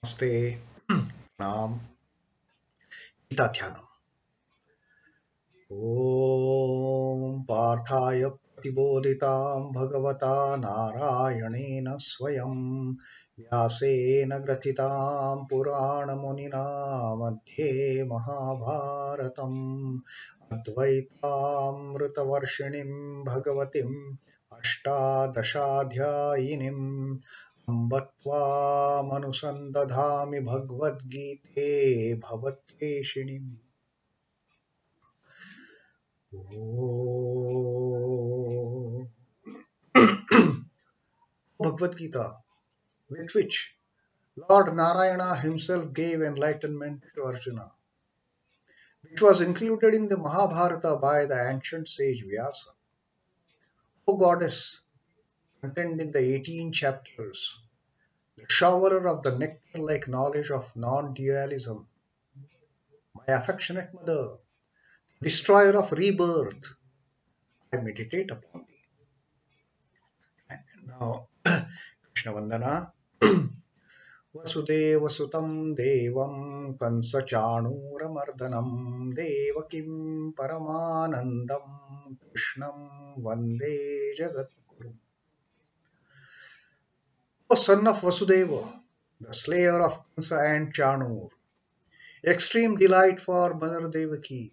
Namaste. Nam. Gita Dhyanam. Om Parthaya Pratibodhitam Bhagavata Narayanena Swayam Vyasena Gratitam Purana Munina Madhye Mahabharatam Advaitam Ritavarshinim Bhagavatim Ashtadashadhyayinim Ambatvam Bhagavad Gite Bhavatyeshinim. Oh, Bhagavad Gita, with which Lord Narayana himself gave enlightenment to Arjuna, which was included in the Mahabharata by the ancient sage Vyasa. O goddess, contained in the 18 chapters, the showerer of the nectar-like knowledge of non-dualism, my affectionate mother, destroyer of rebirth, I meditate upon thee. And now, Krishna Vandana. Vasudeva Sutam Devam Kansachanuramardanam Devakim Paramanandam Krishnam Vande Jagadguru. O son of Vasudeva, the slayer of Kansa and Chanur, extreme delight for Mother Devaki,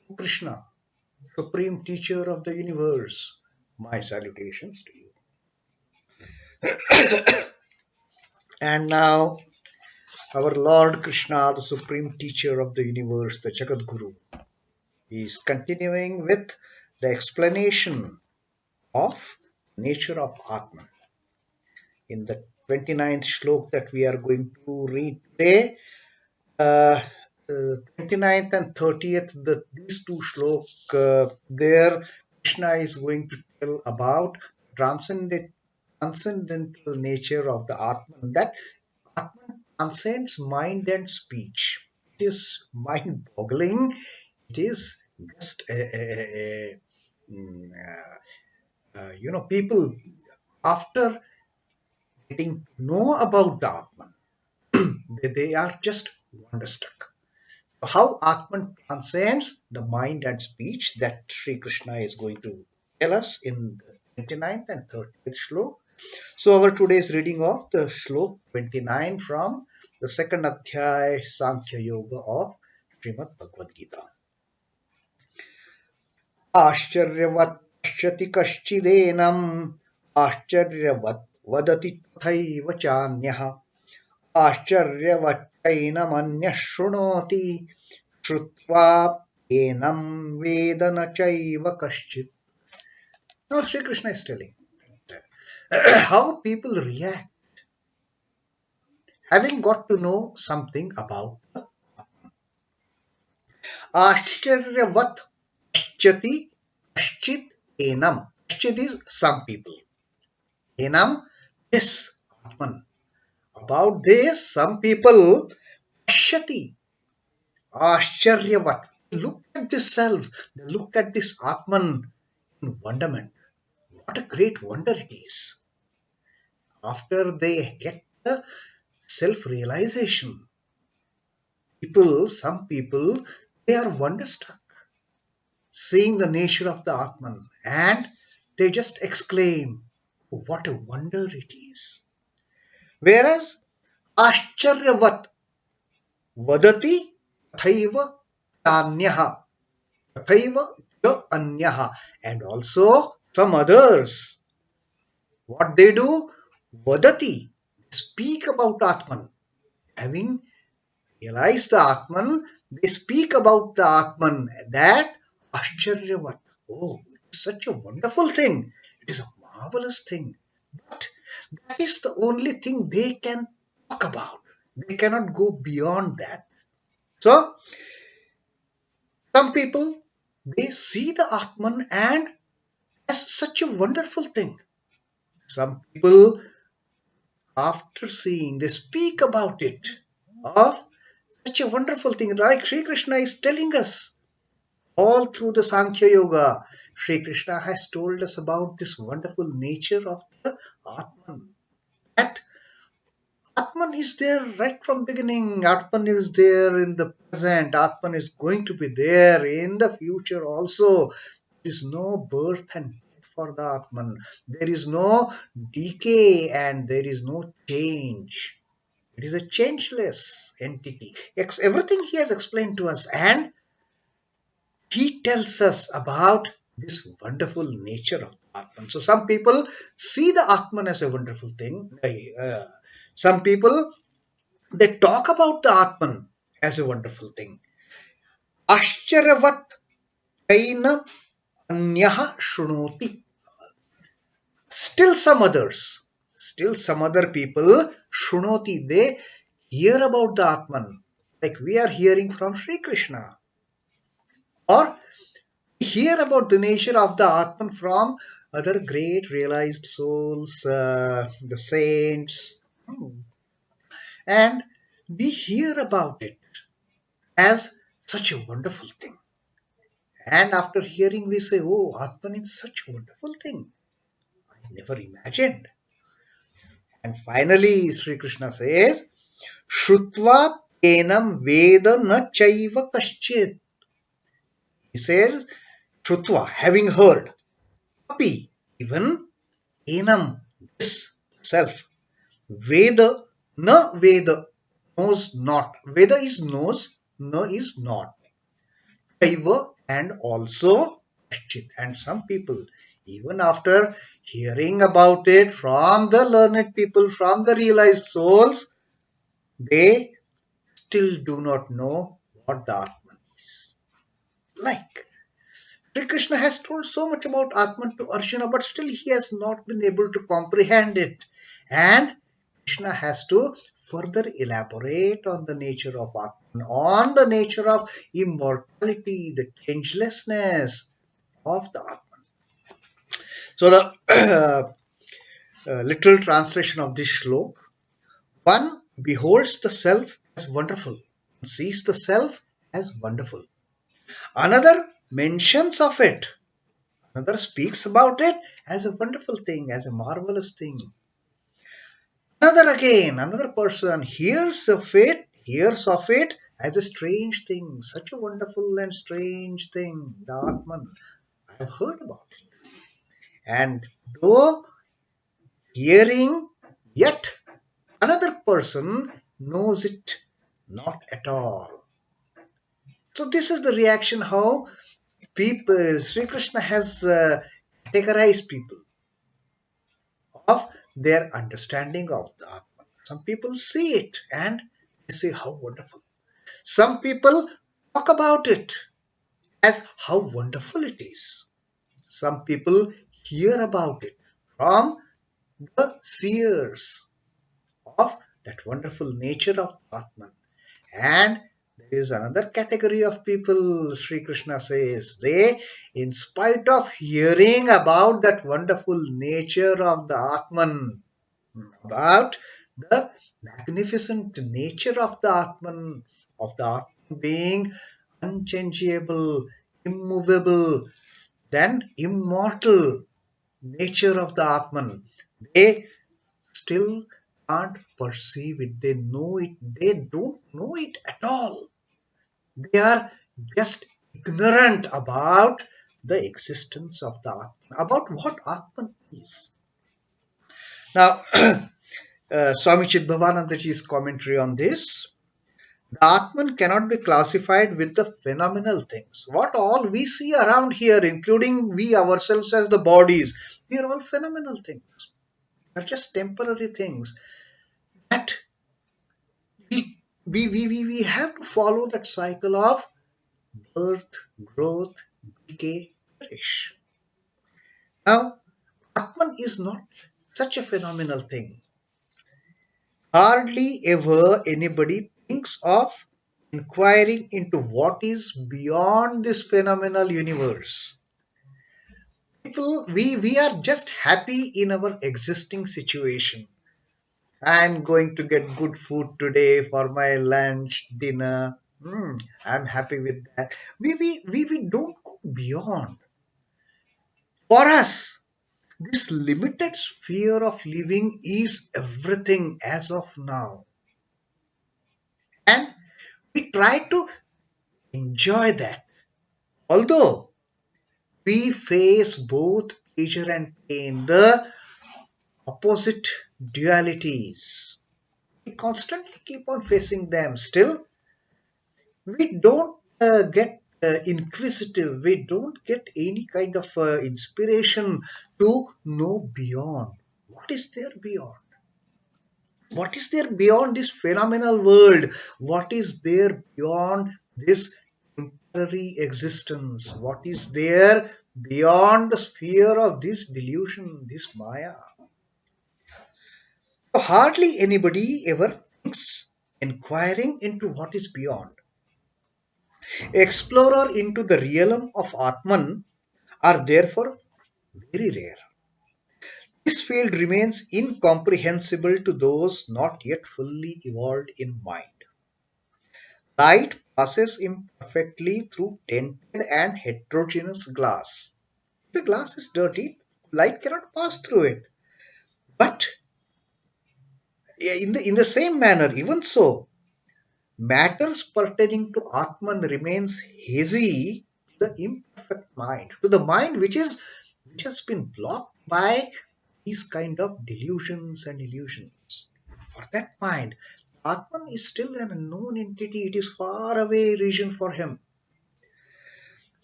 O Krishna, supreme teacher of the universe, my salutations to you. And now, our Lord Krishna, the supreme teacher of the universe, the Jagadguru, is continuing with the explanation of nature of Atman. In the 29th Shloka that we are going to read today, 29th and 30th, these two Shloka, there Krishna is going to tell about transcendental nature of the Atman, that Atman transcends mind and speech. It is mind-boggling. It is just people, after getting to know about the Atman, they are just wonderstruck. How Atman transcends the mind and speech, that Sri Krishna is going to tell us in the 29th and 30th Shloka. So our today's reading of the Shloka 29 from the second Adhyaya Sankhya Yoga of Srimad Bhagavad Gita. āśhcharya-vat paśhyati kaśhchidenam āśhcharya-vat vadati tathaiva chānyaḥ āśhcharya-vat chainam anyaḥ śhṛiṇoti śhrutvāpyenaṁ veda na chaiva kaśhchid. Now Sri Krishna is telling how people react having got to know something about the āśhcharya-vat paśhyati kaśhchid enam. Kaśhchid is some people. Enam, this Atman. About this, some people paśhyati, āśhcharya-vat. Look at this self. They look at this Atman in wonderment. What a great wonder it is. After they get the self-realization, some people, they are wonderstruck, seeing the nature of the Atman, and they just exclaim, oh, what a wonder it is. Whereas āśhcharya-vat vadati tathaiva anyaḥ, and also some others, what they do, vadati, speak about Atman. Having realized the Atman, they speak about the Atman, that āśhcharya-vat. Oh, it's such a wonderful thing. It is a marvelous thing. But that is the only thing they can talk about. They cannot go beyond that. So, some people, they see the Atman and as such a wonderful thing. Some people, after seeing, they speak about it of such a wonderful thing, like Sri Krishna is telling us. All through the Sankhya Yoga, Sri Krishna has told us about this wonderful nature of the Atman. That Atman is there right from beginning. Atman is there in the present. Atman is going to be there in the future also. There is no birth and death for the Atman. There is no decay and there is no change. It is a changeless entity. Everything he has explained to us, and he tells us about this wonderful nature of Atman. So some people see the Atman as a wonderful thing. Some people, they talk about the Atman as a wonderful thing. āśhcharya-vat chainam anyaḥ śhṛiṇoti. Still some other people, śhṛiṇoti, they hear about the Atman. Like we are hearing from Sri Krishna. Or hear about the nature of the Atman from other great realized souls, the saints. And we hear about it as such a wonderful thing. And after hearing, we say, oh, Atman is such a wonderful thing. I never imagined. And finally, Sri Krishna says, śhṛrutvāpyenaṁ veda na chaiva kaśhchid. He says, śhrutva, having heard, api, even, enam, this, self, veda, na veda, knows not. Veda is knows, na is not. Chaiva, and also kaśhchid. And some people, even after hearing about it from the learned people, from the realized souls, they still do not know what the Atman is. Like, Sri Krishna has told so much about Atman to Arjuna, but still he has not been able to comprehend it. And Krishna has to further elaborate on the nature of Atman, on the nature of immortality, the changelessness of the Atman. So the literal translation of this shloka: one beholds the self as wonderful, sees the self as wonderful. Another mentions of it, another speaks about it as a wonderful thing, as a marvelous thing. Another person hears of it as a strange thing, such a wonderful and strange thing, the Atman. I have heard about it. And though hearing, yet another person knows it not at all. So this is the reaction how people, Sri Krishna has categorized people of their understanding of the Atman. Some people see it and they say how wonderful. Some people talk about it as how wonderful it is. Some people hear about it from the seers of that wonderful nature of Atman. And there is another category of people, Sri Krishna says, they, in spite of hearing about that wonderful nature of the Atman, about the magnificent nature of the Atman being unchangeable, immovable, then immortal nature of the Atman, they still can't perceive it. They know it. They don't know it at all. They are just ignorant about the existence of the Atman, about what Atman is. Now, Swami Chidbhavanandaji's commentary on this: the Atman cannot be classified with the phenomenal things. What all we see around here, including we ourselves as the bodies, they are all phenomenal things. They are just temporary things. That we have to follow that cycle of birth, growth, decay, perish. Now, Atman is not such a phenomenal thing. Hardly ever anybody thinks of inquiring into what is beyond this phenomenal universe. People, we are just happy in our existing situation. I'm going to get good food today for my lunch, dinner. I'm happy with that. We don't go beyond. For us, this limited sphere of living is everything as of now. We try to enjoy that. Although we face both pleasure and pain, the opposite dualities. We constantly keep on facing them. Still, we don't get inquisitive. We don't get any kind of inspiration to know beyond. What is there beyond? What is there beyond this phenomenal world? What is there beyond this temporary existence? What is there beyond the sphere of this delusion, this Maya? So hardly anybody ever thinks inquiring into what is beyond. Explorer into the realm of Atman are therefore very rare. This field remains incomprehensible to those not yet fully evolved in mind. Light passes imperfectly through tinted and heterogeneous glass. If the glass is dirty, light cannot pass through it. But in the same manner, even so, matters pertaining to Atman remains hazy to the imperfect mind, to the mind which has been blocked by these kind of delusions and illusions. For that mind, Atman is still an unknown entity. It is far away region for him.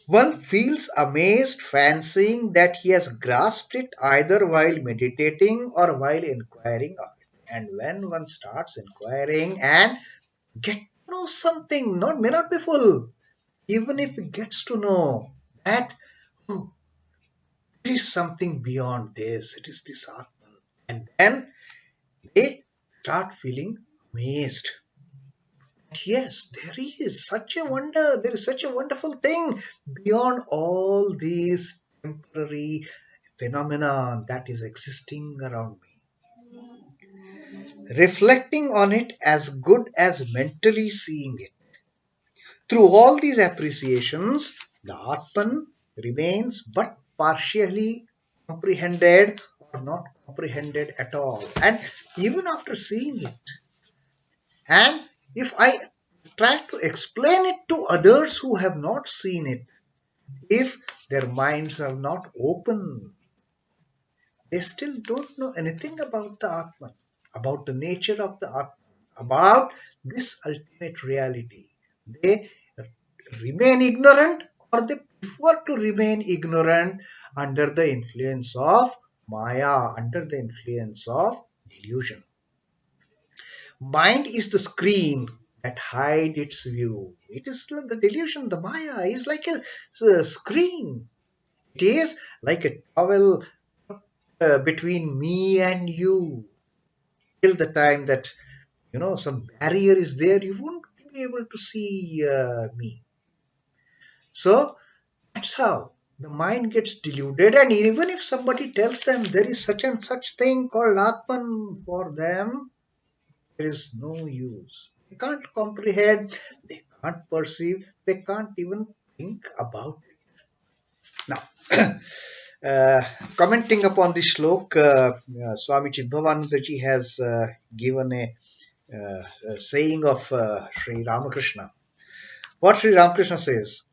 One feels amazed, fancying that he has grasped it either while meditating or while inquiring of it. And when one starts inquiring and get to know something, not may not be full, even if it gets to know that oh, there is something beyond this, it is this Atman. And then they start feeling amazed. Yes, there is such a wonder, there is such a wonderful thing beyond all these temporary phenomena that is existing around me. Reflecting on it as good as mentally seeing it. Through all these appreciations, the Atman remains but partially comprehended or not comprehended at all. And even after seeing it, and if I try to explain it to others who have not seen it, if their minds are not open, they still don't know anything about the Atman, about the nature of the Atman, about this ultimate reality. They remain ignorant or they prefer to remain ignorant under the influence of Maya, under the influence of delusion. Mind is the screen that hide its view. It is like the delusion, the Maya is like a screen. It is like a towel between me and you. Till the time that some barrier is there, you won't be able to see me. So that's how the mind gets deluded, and even if somebody tells them there is such and such thing called Atman for them, there is no use. They can't comprehend, they can't perceive, they can't even think about it. Now, uh, commenting upon this shloka, Swami Chidbhavananda ji has given a saying of Sri Ramakrishna. What Sri Ramakrishna says,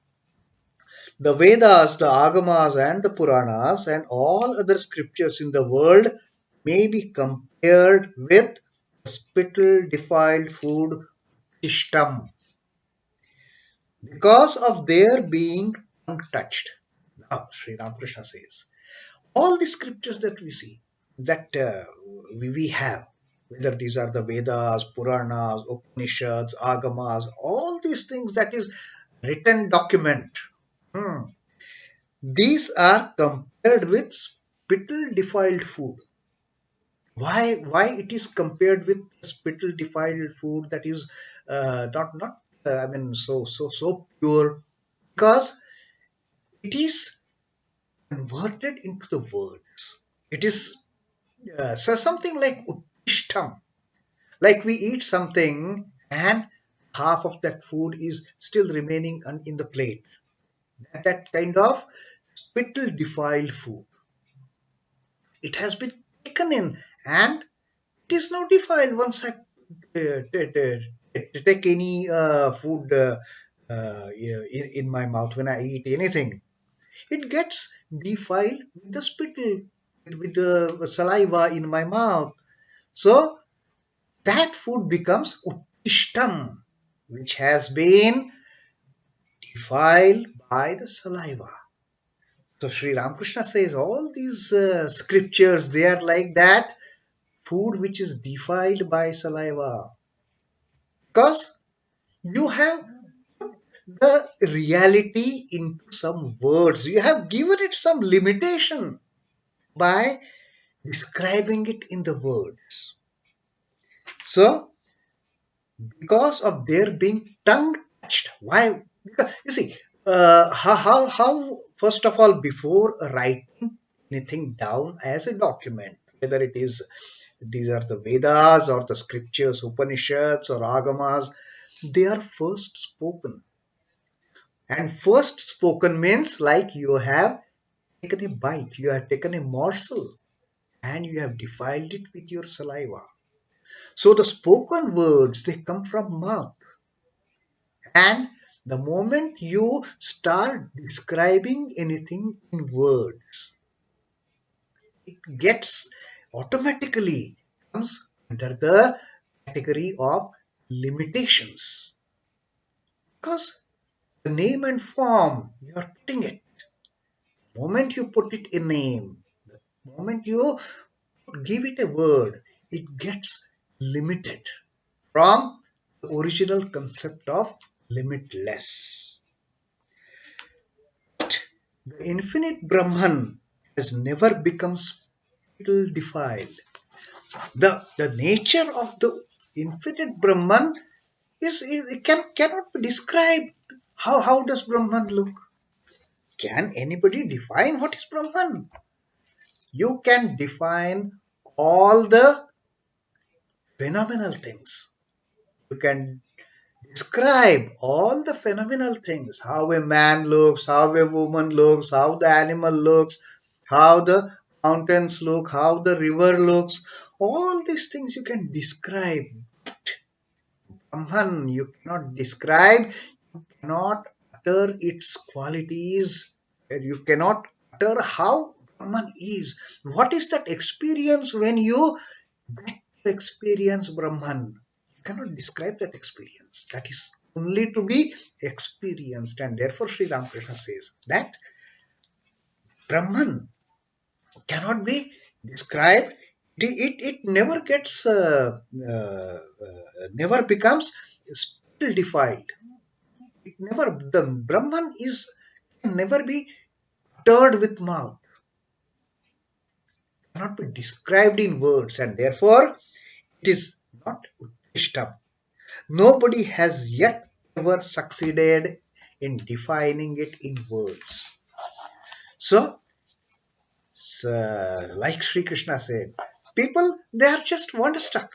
the Vedas, the Agamas, and the Puranas, and all other scriptures in the world may be compared with spittle defiled food ishtam because of their being untouched. Now, Sri Ramakrishna says, all the scriptures that we see, that we have, whether these are the Vedas, Puranas, Upanishads, Agamas, all these things that is written document, hmm, these are compared with spittle defiled food. Why it is compared with spittle defiled food that is not I mean so pure, because it is converted into the words. It is so something like uttishtam, like we eat something and half of that food is still remaining in the plate. That kind of spittle defiled food. It has been taken in and it is now defiled once I take any food in my mouth, when I eat anything, it gets defiled with the spittle, with the saliva in my mouth. So that food becomes uttishtam, which has been defiled by the saliva. So Sri Ramakrishna says all these scriptures, they are like that food which is defiled by saliva. Because you have the reality into some words. You have given it some limitation by describing it in the words. So, because of their being tongue touched, why? Because, you see, how, first of all, before writing anything down as a document, whether it is these are the Vedas or the scriptures, Upanishads or Agamas, they are first spoken. And first spoken means like you have taken a bite, you have taken a morsel, and you have defiled it with your saliva. So the spoken words, they come from mouth. And the moment you start describing anything in words, it gets automatically comes under the category of limitations. Because the name and form, you are putting it. The moment you put it in name, the moment you give it a word, it gets limited from the original concept of limitless. But the infinite Brahman has never become spiritual defiled. The nature of the infinite Brahman cannot be described. How does Brahman look? Can anybody define what is Brahman? You can define all the phenomenal things. You can describe all the phenomenal things. How a man looks, how a woman looks, how the animal looks, how the mountains look, how the river looks. All these things you can describe. Brahman, you cannot describe, you cannot utter its qualities, you cannot utter how Brahman is. What is that experience when you get to experience Brahman? You cannot describe that experience. That is only to be experienced. And therefore Sri Ramakrishna says that Brahman cannot be described. It never gets, never becomes still defiled. It never, the Brahman is can never be uttered with mouth, cannot be described in words, and therefore it is not Uttishtam. Nobody has yet ever succeeded in defining it in words. So, like Sri Krishna said, people, they are just wonderstruck.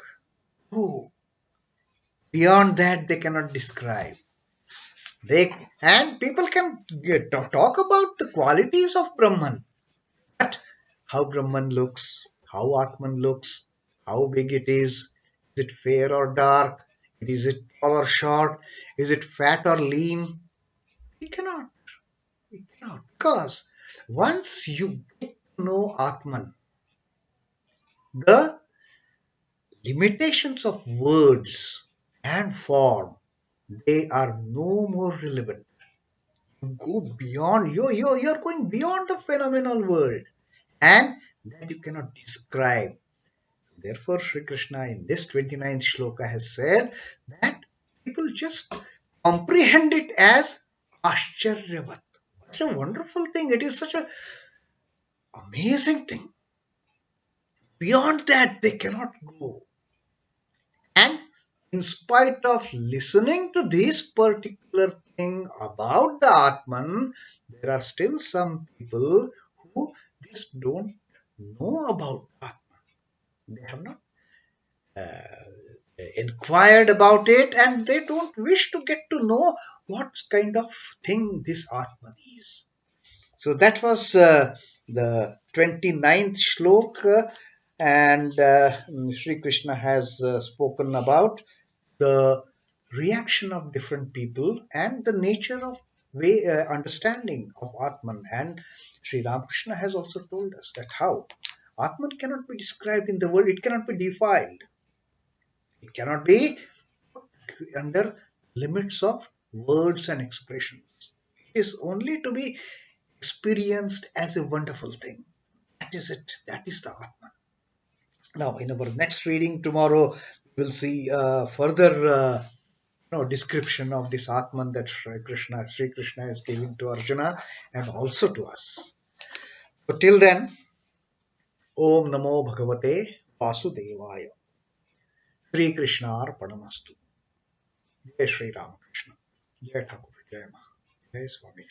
Oh, beyond that they cannot describe. They and people can talk about the qualities of Brahman, but how Brahman looks, how Atman looks, how big it is it fair or dark, is it tall or short, is it fat or lean? We cannot. We cannot. Because once you get to know Atman, the limitations of words and form, they are no more relevant. You go beyond, you're going beyond the phenomenal world, and that you cannot describe. Therefore, Sri Krishna in this 29th shloka has said that people just comprehend it as āśhcharya-vat. It's a wonderful thing. It is such an amazing thing. Beyond that, they cannot go. And in spite of listening to this particular thing about the Atman, there are still some people who just don't know about Atman. They have not inquired about it, and they don't wish to get to know what kind of thing this Atman is. So that was the 29th shloka, and Sri Krishna has spoken about the reaction of different people and the nature of way understanding of Atman. And Sri Ramakrishna has also told us that how Atman cannot be described in the world, it cannot be defiled, it cannot be under limits of words and expressions. It is only to be experienced as a wonderful thing. That is it. That is the Atman. Now, in our next reading tomorrow, we'll see further description of this Atman that Sri Krishna is giving to Arjuna and also to us. So till then, Om Namo Bhagavate Vasudevaya. Sri Krishna Arpanamastu. Jai Sri Ramakrishna. Jai Thakur. Jai Ma. Jai Swami.